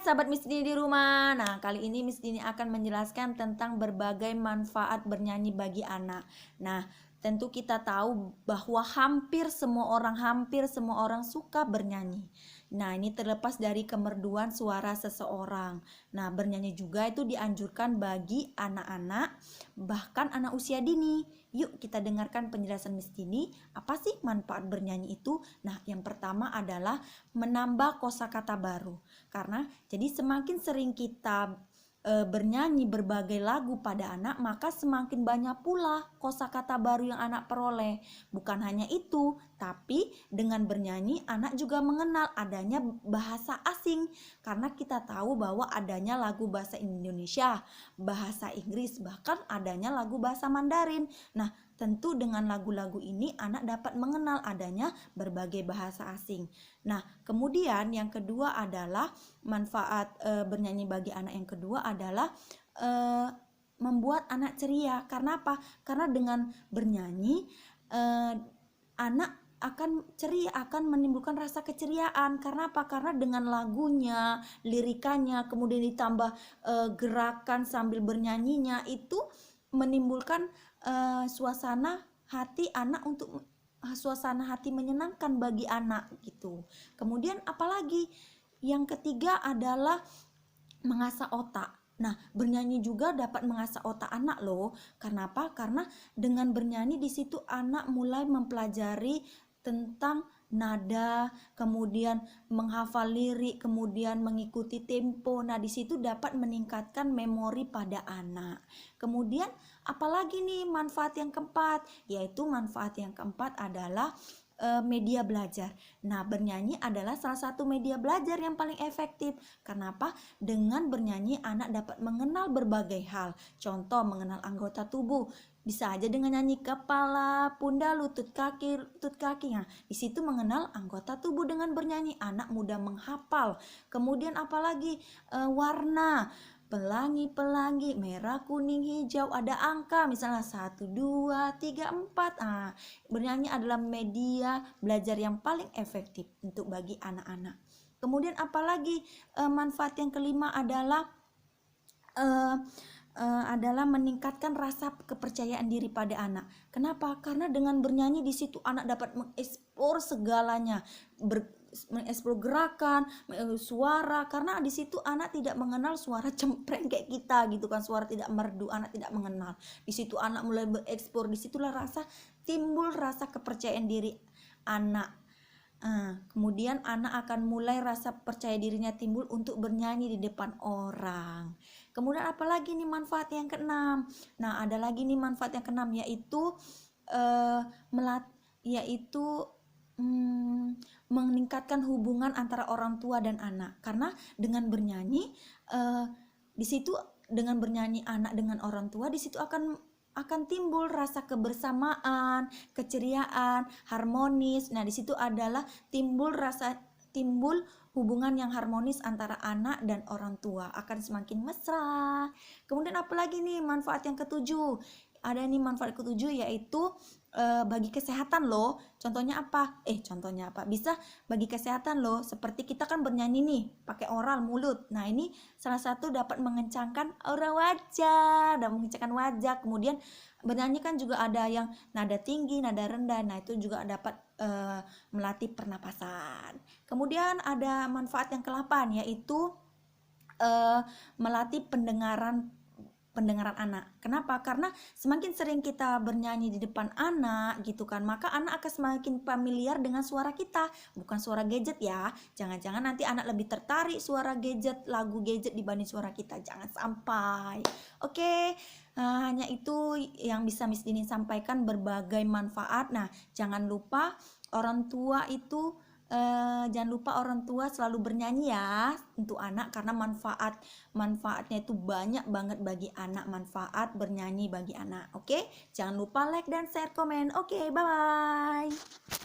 sahabat Miss Dini di rumah. Nah, kali ini Miss Dini akan menjelaskan tentang berbagai manfaat bernyanyi bagi anak. Nah, tentu kita tahu bahwa hampir semua orang suka bernyanyi. Nah, ini terlepas dari kemerduan suara seseorang. Nah, bernyanyi juga itu dianjurkan bagi anak-anak, bahkan anak usia dini. Yuk kita dengarkan penjelasan Miss Dini. Apa sih manfaat bernyanyi itu? Nah, yang pertama adalah menambah kosakata baru. Karena jadi semakin sering kita bernyanyi berbagai lagu pada anak, maka semakin banyak pula kosakata baru yang anak peroleh. Bukan hanya itu, tapi dengan bernyanyi anak juga mengenal adanya bahasa asing. Karena kita tahu bahwa adanya lagu bahasa Indonesia, bahasa Inggris, bahkan adanya lagu bahasa Mandarin. Nah, tentu dengan lagu-lagu ini anak dapat mengenal adanya berbagai bahasa asing. Nah, kemudian yang kedua adalah manfaat bernyanyi bagi anak yang kedua adalah membuat anak ceria. Karena apa? Karena dengan bernyanyi anak akan ceria, akan menimbulkan rasa keceriaan. Karena apa? Karena dengan lagunya, lirikannya, kemudian ditambah gerakan sambil bernyanyinya, itu menimbulkan suasana hati anak suasana hati menyenangkan bagi anak gitu. Kemudian apalagi yang ketiga adalah mengasah otak. Nah, bernyanyi juga dapat mengasah otak anak loh. Karena apa? Karena dengan bernyanyi di situ anak mulai mempelajari tentang nada, kemudian menghafal lirik, kemudian mengikuti tempo. Nah, di situ dapat meningkatkan memori pada anak. Kemudian apalagi nih manfaat yang keempat? Yaitu manfaat yang keempat adalah media belajar. Nah, bernyanyi adalah salah satu media belajar yang paling efektif. Kenapa? Dengan bernyanyi anak dapat mengenal berbagai hal. Contoh, mengenal anggota tubuh. Bisa aja dengan nyanyi kepala, pundak, lutut kaki. Nah, di situ mengenal anggota tubuh dengan bernyanyi anak mudah menghafal. Kemudian apalagi warna. Pelangi, merah, kuning, hijau, ada angka misalnya 1, 2, 3, 4. Bernyanyi adalah media belajar yang paling efektif untuk bagi anak-anak. Kemudian apalagi manfaat yang kelima adalah meningkatkan rasa kepercayaan diri pada anak. Kenapa? Karena dengan bernyanyi di situ anak dapat mengeksplor segalanya, mengeksplor gerakan, suara. Karena di situ anak tidak mengenal suara cempreng kayak kita gitu kan, suara tidak merdu, anak tidak mengenal. Di situ anak mulai bereksplor, disitulah timbul rasa kepercayaan diri anak. Kemudian anak akan mulai rasa percaya dirinya timbul untuk bernyanyi di depan orang. Kemudian apalagi nih manfaat yang keenam? Nah, ada lagi nih manfaat yang keenam, yaitu meningkatkan hubungan antara orang tua dan anak. Karena dengan bernyanyi di situ, dengan bernyanyi anak dengan orang tua, di situ akan timbul rasa kebersamaan, keceriaan, harmonis. Nah, di situ adalah timbul hubungan yang harmonis antara anak dan orang tua, akan semakin mesra. Kemudian apalagi nih manfaat yang ketujuh? Ada nih manfaat ketujuh, yaitu bagi kesehatan loh. Contohnya apa? Bisa bagi kesehatan loh. Seperti kita kan bernyanyi nih pakai oral mulut. Nah, ini salah satu dapat mengencangkan aura wajah dan mengencangkan wajah. Kemudian bernyanyi kan juga ada yang nada tinggi, nada rendah. Nah, itu juga dapat melatih pernapasan. Kemudian ada manfaat yang ke-8, yaitu melatih pendengaran anak. Kenapa? Karena semakin sering kita bernyanyi di depan anak gitu kan, maka anak akan semakin familiar dengan suara kita, bukan suara gadget ya. Jangan-jangan nanti anak lebih tertarik suara gadget, lagu gadget dibanding suara kita. Jangan sampai. Oke, hanya itu yang bisa Miss Dini sampaikan, berbagai manfaat. Nah, jangan lupa orang tua selalu bernyanyi ya untuk anak, karena manfaatnya itu banyak banget bagi anak. Manfaat bernyanyi bagi anak. Oke, jangan lupa like dan share komen. Oke, bye bye.